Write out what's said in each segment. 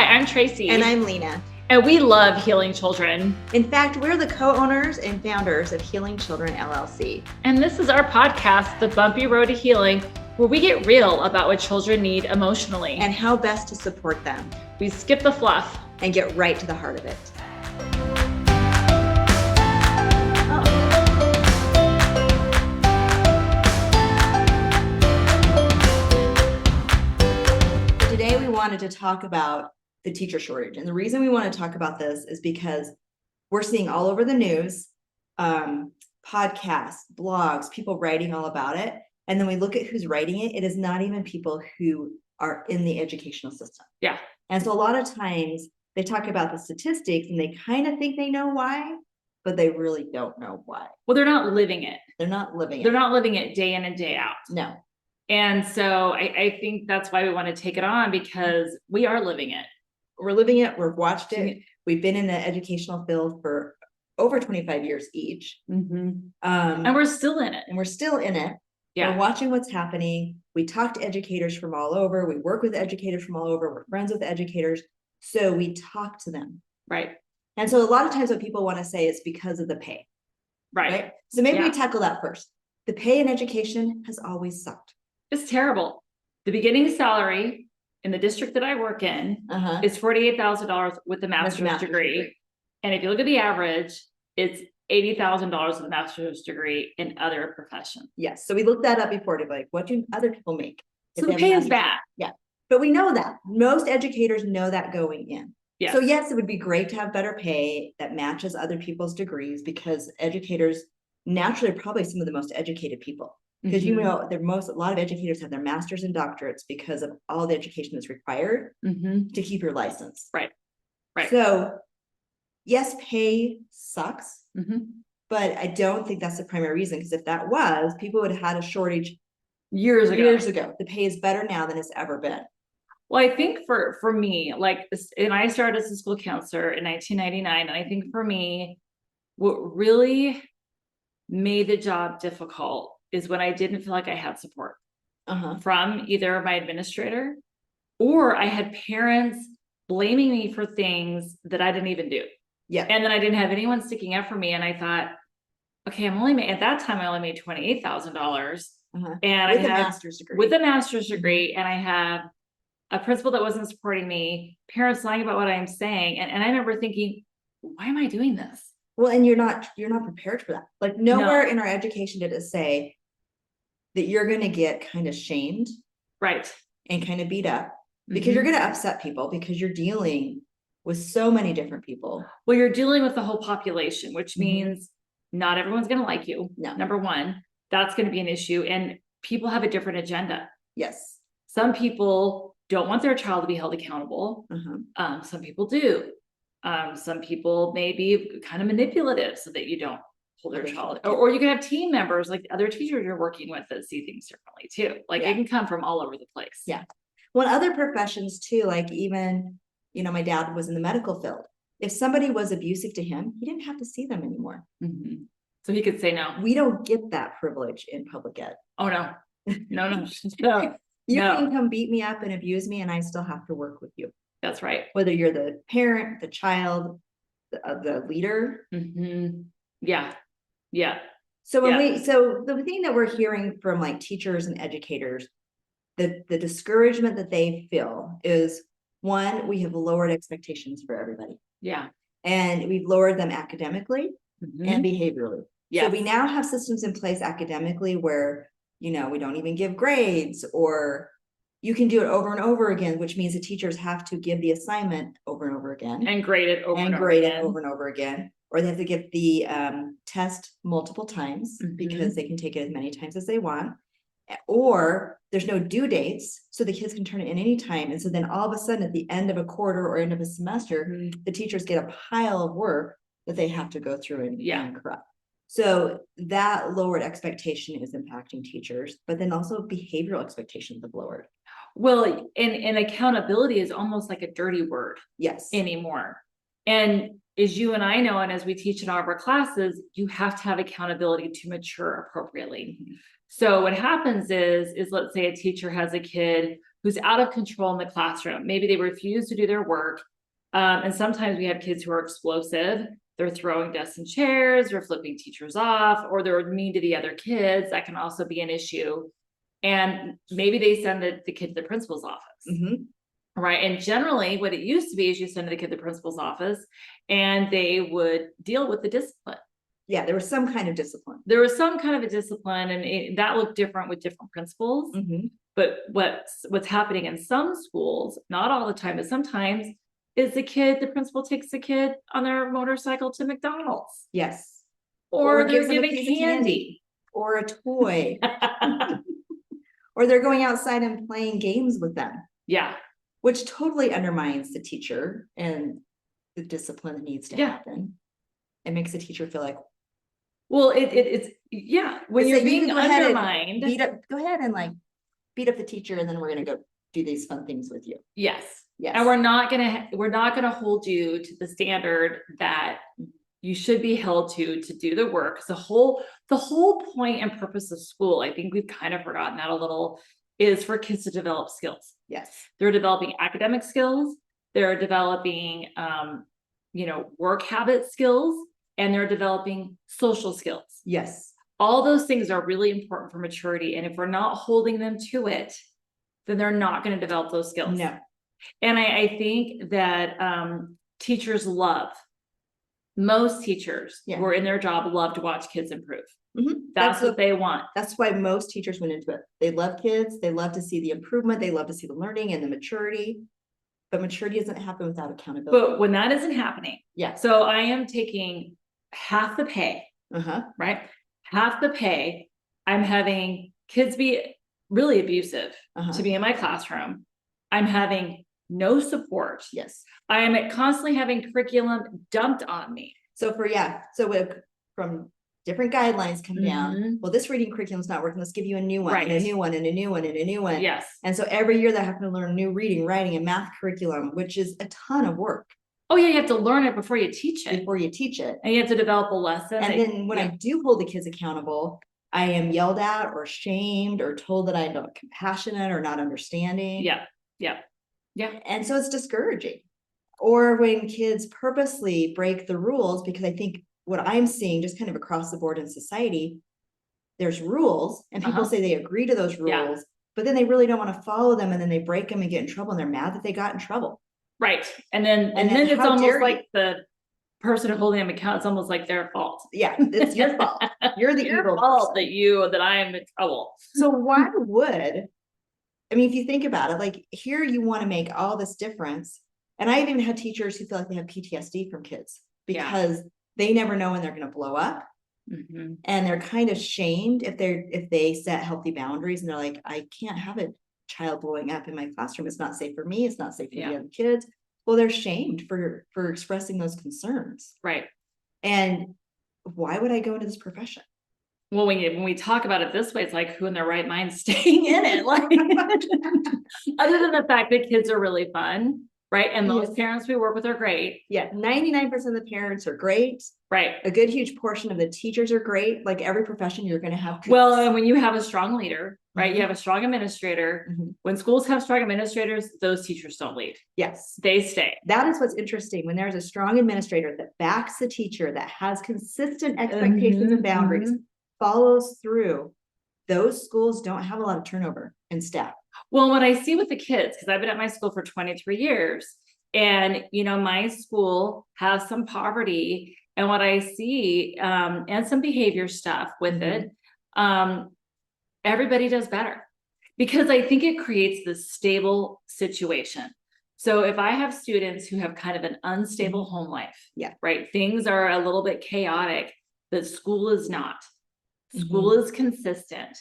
I'm Traci. And I'm Leena. And we love healing children. In fact, we're the co-owners and founders of Healing Children LLC. And this is our podcast, The Bumpy Road to Healing, where we get real about what children need emotionally. And how best to support them. We skip the fluff. And get right to the heart of it. Today we wanted to talk about the teacher shortage. And the reason we want to talk about this is because we're seeing all over the news, podcasts, blogs, people writing all about it. And then we look at who's writing it. It is not even people who are in the educational system. Yeah. And so a lot of times they talk about the statistics and they kind of think they know why, but they really don't know why. Well, they're not living it. They're not living it. They're not living it day in and day out. No. And so I think that's why we want to take it on, because we are living it. We're living it. We've watched it. We've been in the educational field for over 25 years each. Mm-hmm. And we're still in it. Yeah. We're watching what's happening. We talk to educators from all over. We work with educators from all over. We're friends with educators. So we talk to them. Right. And so a lot of times what people want to say is because of the pay. Right. So maybe we tackle that first. The pay in education has always sucked. It's terrible. The beginning salary in the district that I work in is $48,000 with a master's degree. And if you look at the average, it's $80,000 with a master's degree in other professions. Yes. So we looked that up before to be like, what do other people make? So the pay is bad. Yeah. But we know that. Most educators know that going in. Yes. So yes, it would be great to have better pay that matches other people's degrees, because educators naturally are probably some of the most educated people. Because you know, a lot of educators have their masters and doctorates because of all the education that's required to keep your license. Right. So yes, pay sucks, but I don't think that's the primary reason. Because if that was, people would have had a shortage years ago. The pay is better now than it's ever been. Well, I think for me, and I started as a school counselor in 1999, and I think for me, what really made the job difficult is when I didn't feel like I had support from either my administrator, or I had parents blaming me for things that I didn't even do. Yeah. And then I didn't have anyone sticking up for me. And I thought, okay, at that time, I only made $28,000 and with a master's degree. And I have a principal that wasn't supporting me, parents lying about what I'm saying. And I remember thinking, why am I doing this? Well, and you're not prepared for that. Like nowhere in our education did it say that you're going to get kind of shamed. Right. And kind of beat up because you're going to upset people, because you're dealing with so many different people. Well, you're dealing with the whole population, which means not everyone's going to like you. No. Number one, that's going to be an issue. And people have a different agenda. Yes. Some people don't want their child to be held accountable. Some people do. Some people may be kind of manipulative so that you don't hold their child. Or you can have team members, like other teachers you're working with, that see things differently too. It can come from all over the place. Yeah. Well, other professions too, like even, my dad was in the medical field. If somebody was abusive to him, he didn't have to see them anymore. So he could say no. We don't get that privilege in public ed. Oh, no. No. You can come beat me up and abuse me, and I still have to work with you. That's right. Whether you're the parent, the child, the leader. Yeah. So the thing that we're hearing from teachers and educators, the discouragement that they feel is, one, we have lowered expectations for everybody. Yeah. And we've lowered them academically and behaviorally. Yes. So we now have systems in place academically where, we don't even give grades, or you can do it over and over again, which means the teachers have to give the assignment over and over again. And grade it over and over again. Or they have to give the test multiple times because they can take it as many times as they want. Or there's no due dates, so the kids can turn it in any time. And so then all of a sudden at the end of a quarter or end of a semester, the teachers get a pile of work that they have to go through and correct. So that lowered expectation is impacting teachers, but then also behavioral expectations have lowered. Well, and accountability is almost like a dirty word. Yes. Anymore. And as you and I know, and as we teach in all of our classes, you have to have accountability to mature appropriately. So what happens is let's say a teacher has a kid who's out of control in the classroom. Maybe they refuse to do their work. And sometimes we have kids who are explosive. They're throwing desks and chairs, they're flipping teachers off, or they're mean to the other kids. That can also be an issue. And maybe they send the kid to the principal's office. Mhm. Right. And generally what it used to be is you send the kid to the principal's office and they would deal with the discipline. Yeah, there was some kind of discipline. There was some kind of a discipline, and that looked different with different principals. Mhm. But what's happening in some schools, not all the time, but sometimes, is the principal takes the kid on their motorcycle to McDonald's, Yes. or they're gives them a giving piece of candy. Or a toy, or they're going outside and playing games with them, Yeah. which totally undermines the teacher and the discipline that needs to Yeah. happen. It makes the teacher feel like, Well, it's yeah, when it's you're like, you being can go ahead and undermined. go ahead and like beat up the teacher, and then we're gonna go do these fun things with you. Yes. Yes. And we're not gonna hold you to the standard that you should be held to do the work. The whole point and purpose of school, I think we've kind of forgotten that a little, is for kids to develop skills. Yes. They're developing academic skills, they're developing work habit skills, and they're developing social skills. Yes. All those things are really important for maturity. And if we're not holding them to it, then they're not going to develop those skills. No. And I think that most teachers Yeah. who are in their job love to watch kids improve. Mhm. That's what they want. That's why most teachers went into it. They love kids. They love to see the improvement. They love to see the learning and the maturity. But maturity doesn't happen without accountability. But when that isn't happening, yeah. So I am taking half the pay, right? Half the pay. I'm having kids be really abusive to be in my classroom. I'm having no support. Yes. I am constantly having curriculum dumped on me. So from different guidelines come down. Well, this reading curriculum is not working. Let's give you a new one, and a new one, and a new one, and a new one. Yes. And so every year they have to learn new reading, writing, and math curriculum, which is a ton of work. Oh yeah, you have to learn it before you teach it. And you have to develop a lesson. And then when I do hold the kids accountable, I am yelled at or shamed or told that I'm not compassionate or not understanding. Yeah. And so it's discouraging. Or when kids purposely break the rules, because I think what I'm seeing just kind of across the board in society, there's rules and people say they agree to those rules, but then they really don't want to follow them, and then they break them and get in trouble, and they're mad that they got in trouble. Right. And then it's almost like the person holding them account, it's almost like their fault. Yeah, it's your fault. You're the evil fault that I am in trouble. So why if you think about it, like here you want to make all this difference. And I've even had teachers who feel like they have PTSD from kids because they never know when they're going to blow up. And they're kind of shamed if they set healthy boundaries, and they're like, I can't have a child blowing up in my classroom. It's not safe for me. It's not safe for the other kids. Well, they're shamed for expressing those concerns. Right. And why would I go into this profession? Well, when we talk about it this way, it's like, who in their right mind staying in it? Like, other than the fact that kids are really fun, right? And most parents we work with are great. Yeah, 99% of the parents are great. Right. A good huge portion of the teachers are great. Like every profession, you're going to have. Well, and when you have a strong leader, right? You have a strong administrator. When schools have strong administrators, those teachers don't leave. Yes. They stay. That is what's interesting. When there's a strong administrator that backs the teacher, that has consistent expectations and boundaries, follows through, those schools don't have a lot of turnover in staff. Well, what I see with the kids, because I've been at my school for 23 years, and my school has some poverty, and what I see, and some behavior stuff with it, everybody does better, because I think it creates this stable situation. So if I have students who have kind of an unstable home life, right, things are a little bit chaotic, but school is not. School is consistent.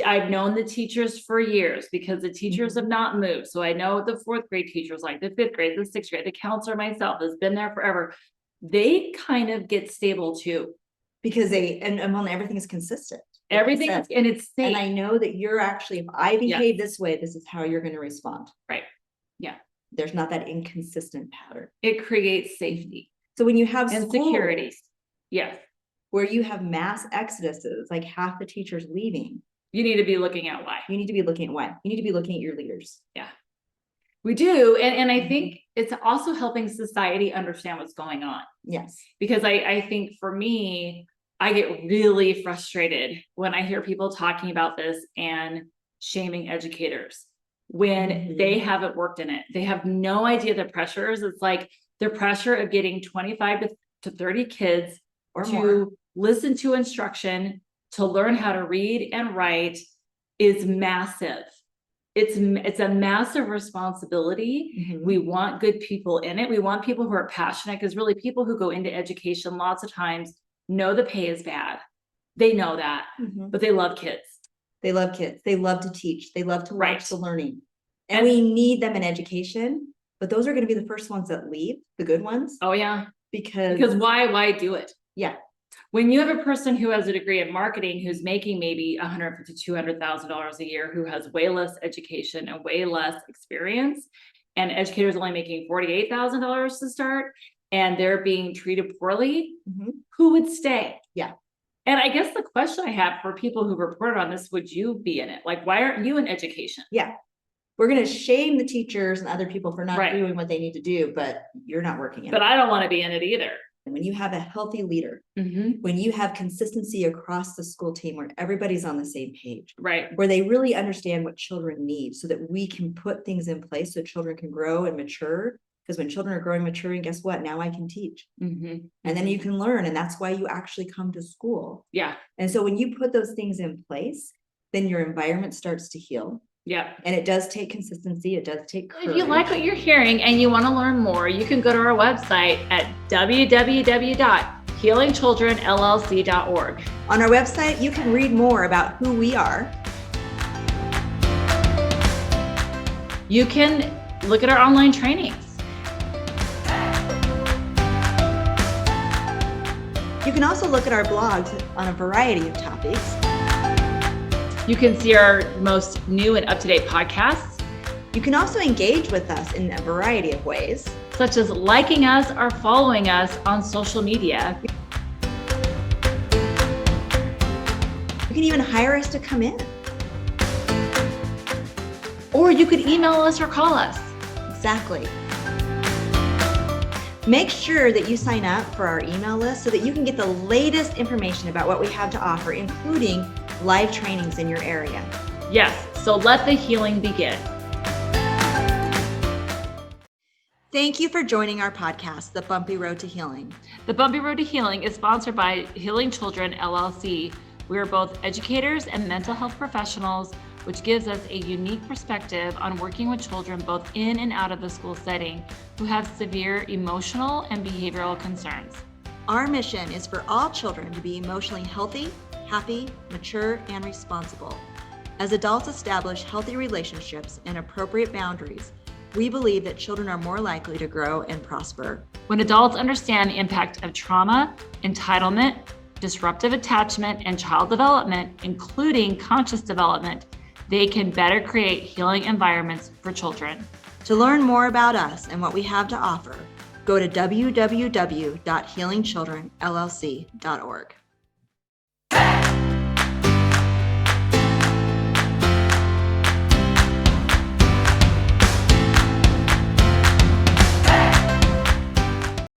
I've known the teachers for years, because the teachers have not moved. So I know the 4th grade teachers, like the 5th grade, the 6th grade, the counselor myself has been there forever. They kind of get stable too. Because everything is consistent. Everything is, and it's safe. And I know that you're actually, if I behave this way, this is how you're going to respond. Right. Yeah. There's not that inconsistent pattern. It creates safety. So when you have security, yes, where you have mass exoduses, like half the teachers leaving, You need to be looking at why. You need to be looking at why. You need to be looking at your leaders. We do. And I think it's also helping society understand what's going on. Yes. Because I think for me, I get really frustrated when I hear people talking about this and shaming educators when they haven't worked in it. They have no idea the pressures. It's like the pressure of getting 25 to 30 kids Or to more. listen to instruction, to learn how to read and write is massive. It's a massive responsibility. We want good people in it. We want people who are passionate, because really people who go into education lots of times know the pay is bad. They know that, but they love kids. They love kids. They love to teach. They love to watch Right. the learning. And we need them in education, but those are going to be the first ones that leave, the good ones. Oh yeah. Because why do it? Yeah. When you have a person who has a degree in marketing who's making maybe $150,000 to $200,000 a year, who has way less education and way less experience, and educators only making $48,000 to start, and they're being treated poorly, who would stay? Yeah. And I guess the question I have for people who reported on this, would you be in it? Like, why aren't you in education? Yeah. We're going to shame the teachers and other people for not Right. doing what they need to do, but you're not working in But it. I don't want to be in it either. And when you have a healthy leader, when you have consistency across the school team where everybody's on the same page, Right. where they really understand what children need so that we can put things in place so children can grow and mature. Because when children are growing, maturing, guess what? Now I can teach. And then you can learn. And that's why you actually come to school. Yeah. And so when you put those things in place, then your environment starts to heal. Yeah. And it does take consistency. It does take courage. If you like what you're hearing and you want to learn more, you can go to our website at www.healingchildrenllc.org. On our website, you can read more about who we are. You can look at our online trainings. You can also look at our blogs on a variety of topics. You can see our most new and up-to-date podcasts. You can also engage with us in a variety of ways, such as liking us or following us on social media. You can even hire us to come in. Or you could email us or call us. Exactly. Make sure that you sign up for our email list so that you can get the latest information about what we have to offer, including live trainings in your area. Yes, so let the healing begin. Thank you for joining our podcast, The Bumpy Road to Healing. The Bumpy Road to Healing is sponsored by Healing Children, LLC. We are both educators and mental health professionals, which gives us a unique perspective on working with children both in and out of the school setting who have severe emotional and behavioral concerns. Our mission is for all children to be emotionally healthy, happy, mature, and responsible. As adults establish healthy relationships and appropriate boundaries, we believe that children are more likely to grow and prosper. When adults understand the impact of trauma, entitlement, disruptive attachment, and child development, including conscious development, they can better create healing environments for children. To learn more about us and what we have to offer, go to www.healingchildrenllc.org.